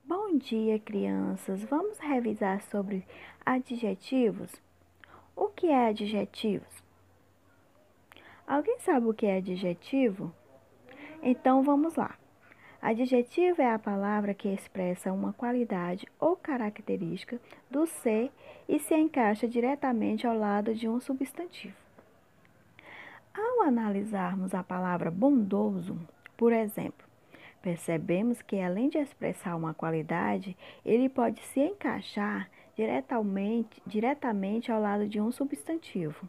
Bom dia, crianças. Vamos revisar sobre adjetivos? O que é adjetivos? Alguém sabe o que é adjetivo? Então vamos lá. Adjetivo é a palavra que expressa uma qualidade ou característica do ser e se encaixa diretamente ao lado de um substantivo. Ao analisarmos a palavra bondoso, por exemplo, percebemos que, além de expressar uma qualidade, ele pode se encaixar diretamente ao lado de um substantivo.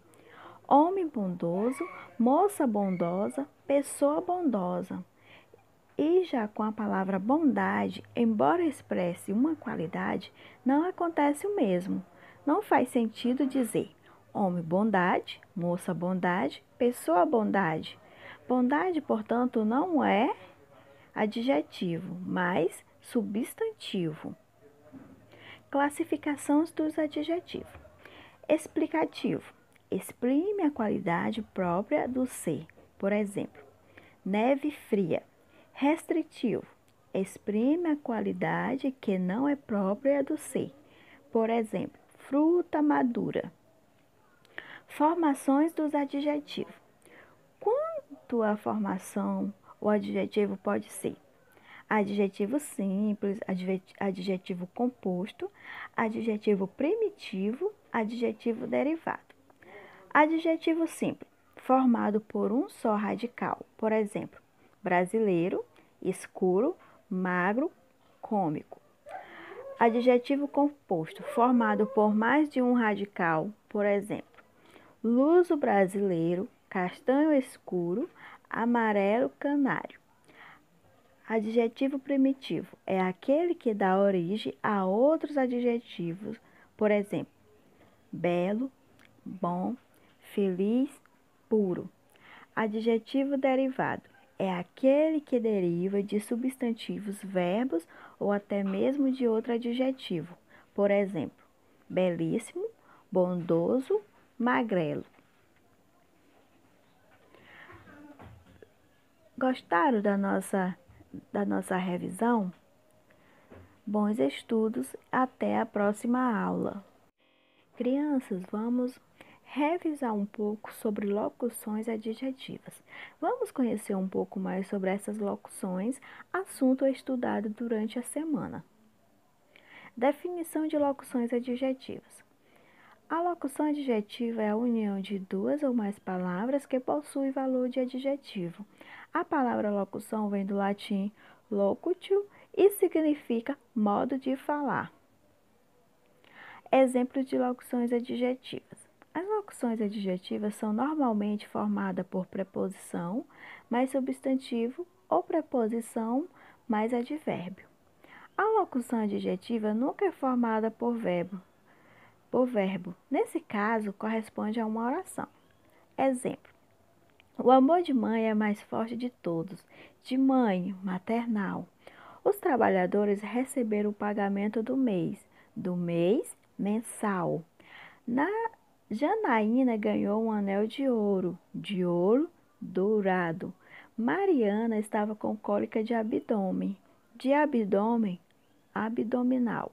Homem bondoso, moça bondosa, pessoa bondosa. E já com a palavra bondade, embora expresse uma qualidade, não acontece o mesmo. Não faz sentido dizer homem bondade, moça bondade, pessoa bondade. Bondade, portanto, não é adjetivo, mas substantivo. Classificações dos adjetivos. Explicativo. Exprime a qualidade própria do ser. Por exemplo, neve fria. Restritivo. Exprime a qualidade que não é própria do ser. Por exemplo, fruta madura. Formações dos adjetivos. Quanto à formação, o adjetivo pode ser adjetivo simples, adjetivo composto, adjetivo primitivo, adjetivo derivado. Adjetivo simples, formado por um só radical. Por exemplo, brasileiro, escuro, magro, cômico. Adjetivo composto, formado por mais de um radical. Por exemplo, luso brasileiro, castanho escuro, amarelo canário. Adjetivo primitivo é aquele que dá origem a outros adjetivos, por exemplo, belo, bom, feliz, puro. Adjetivo derivado é aquele que deriva de substantivos, verbos ou até mesmo de outro adjetivo, por exemplo, belíssimo, bondoso, magrelo. Gostaram da nossa revisão? Bons estudos, até a próxima aula. Crianças, vamos revisar um pouco sobre locuções adjetivas. Vamos conhecer um pouco mais sobre essas locuções, assunto estudado durante a semana. Definição de locuções adjetivas. A locução adjetiva é a união de duas ou mais palavras que possuem valor de adjetivo. A palavra locução vem do latim locutio e significa modo de falar. Exemplos de locuções adjetivas. As locuções adjetivas são normalmente formadas por preposição mais substantivo ou preposição mais advérbio. A locução adjetiva nunca é formada por verbo. Nesse caso, corresponde a uma oração. Exemplo: o amor de mãe é mais forte de todos. De mãe, maternal. Os trabalhadores receberam o pagamento do mês, mensal. Janaína ganhou um anel de ouro dourado. Mariana estava com cólica de abdômen, abdominal.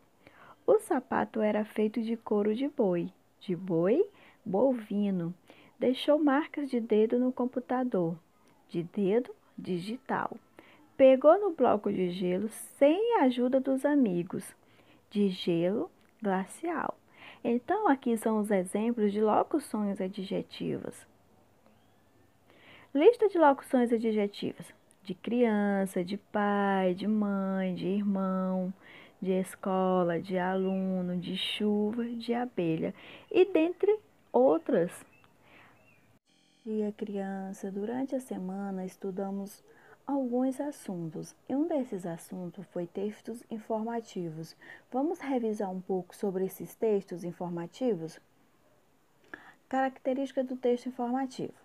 O sapato era feito de couro de boi, bovino. Deixou marcas de dedo no computador, de dedo digital. Pegou no bloco de gelo sem a ajuda dos amigos, de gelo glacial. Então, aqui são os exemplos de locuções adjetivas. Lista de locuções adjetivas: de criança, de pai, de mãe, de irmão, de escola, de aluno, de chuva, de abelha e dentre outras. Dia criança, durante a semana estudamos alguns assuntos, e um desses assuntos foi textos informativos. Vamos revisar um pouco sobre esses textos informativos? Característica do texto informativo.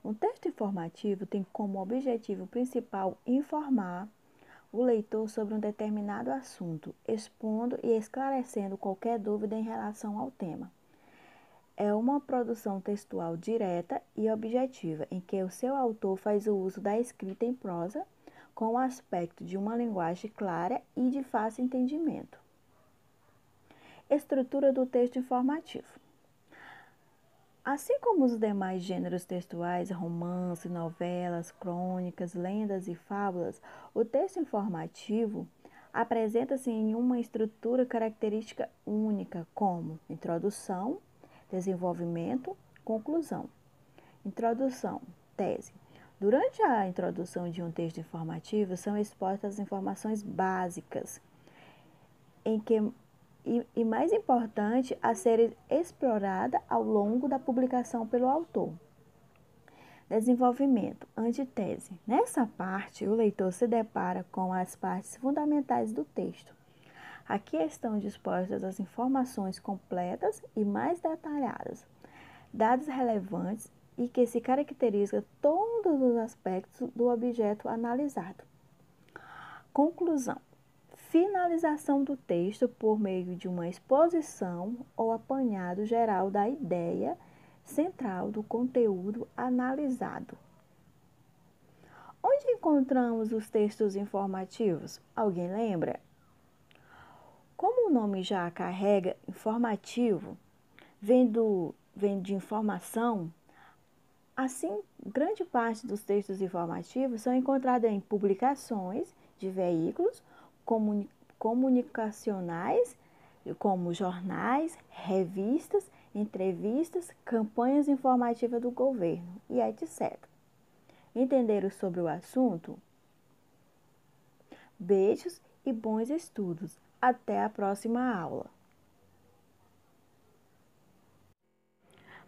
Um texto informativo tem como objetivo principal informar o leitor sobre um determinado assunto, expondo e esclarecendo qualquer dúvida em relação ao tema. É uma produção textual direta e objetiva, em que o seu autor faz o uso da escrita em prosa com o aspecto de uma linguagem clara e de fácil entendimento. Estrutura do texto informativo. Assim como os demais gêneros textuais, romance, novelas, crônicas, lendas e fábulas, o texto informativo apresenta-se em uma estrutura característica única, como introdução, desenvolvimento, conclusão. Introdução, tese. Durante a introdução de um texto informativo, são expostas as informações básicas, e mais importante a ser explorada ao longo da publicação pelo autor. Desenvolvimento, antítese. Nessa parte, o leitor se depara com as partes fundamentais do texto. Aqui estão dispostas as informações completas e mais detalhadas, dados relevantes e que se caracterizam todos os aspectos do objeto analisado. Conclusão. Finalização do texto por meio de uma exposição ou apanhado geral da ideia central do conteúdo analisado. Onde encontramos os textos informativos? Alguém lembra? Como o nome já carrega informativo, vem de informação, assim, grande parte dos textos informativos são encontrados em publicações de veículos comunicacionais, como jornais, revistas, entrevistas, campanhas informativas do governo e etc. Entenderam sobre o assunto? Beijos e bons estudos. Até a próxima aula.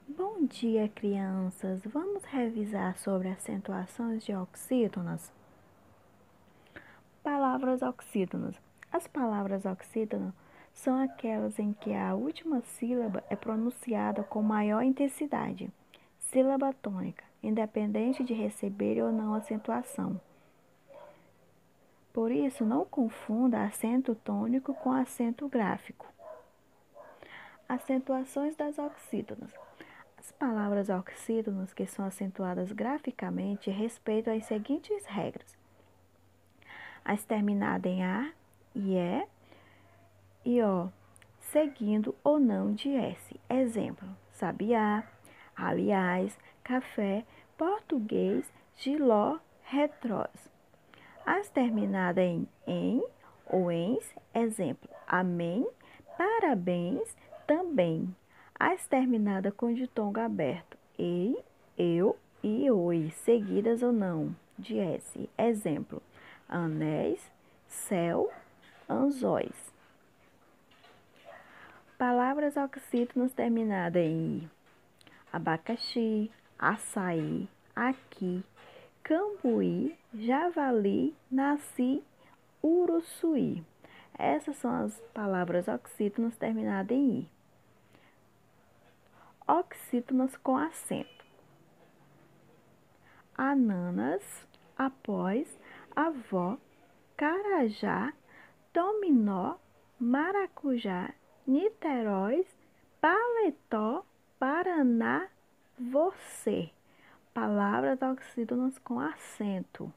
Bom dia, crianças. Vamos revisar sobre acentuações de oxítonas. Palavras oxítonas. As palavras oxítonas são aquelas em que a última sílaba é pronunciada com maior intensidade. Sílaba tônica, independente de receber ou não acentuação. Por isso, não confunda acento tônico com acento gráfico. Acentuações das oxítonas. As palavras oxítonas que são acentuadas graficamente respeitam as seguintes regras: as terminadas em A e E e O, seguindo ou não de S. Exemplo: sabiá, aliás, café, português, giló, retrós. As terminadas em ou ens, exemplo: amém, parabéns, também. As terminadas com ditongo aberto, ei, eu e oi, seguidas ou não de S. Exemplo: anéis, céu, anzóis. Palavras oxítonas terminadas em I: abacaxi, açaí, aqui, cambuí, javali, nasci, uruçuí. Essas são as palavras oxítonas terminadas em I. Oxítonas com acento: ananas, após, avó, carajá, dominó, maracujá, Niteróis, paletó, Paraná, você. Palavras oxítonas com acento.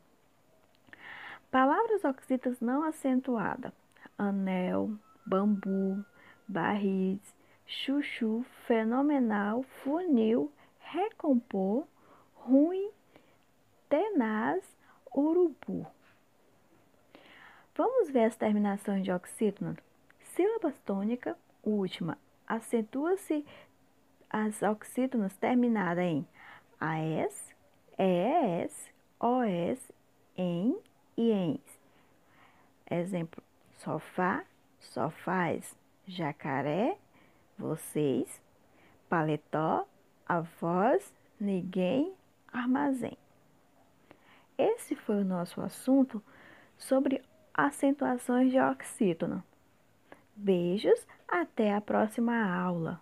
Palavras oxítonas não acentuadas: anel, bambu, barris, chuchu, fenomenal, funil, recompor, ruim, tenaz, urubu. Vamos ver as terminações de oxítonas. Sílaba tônica, última, acentua-se as oxítonas terminadas em AS, ES, OS, em e ens. Exemplo: sofá, sofás, jacaré, vocês, paletó, avós, ninguém, armazém. Esse foi o nosso assunto sobre acentuações de oxítono. Beijos, até a próxima aula.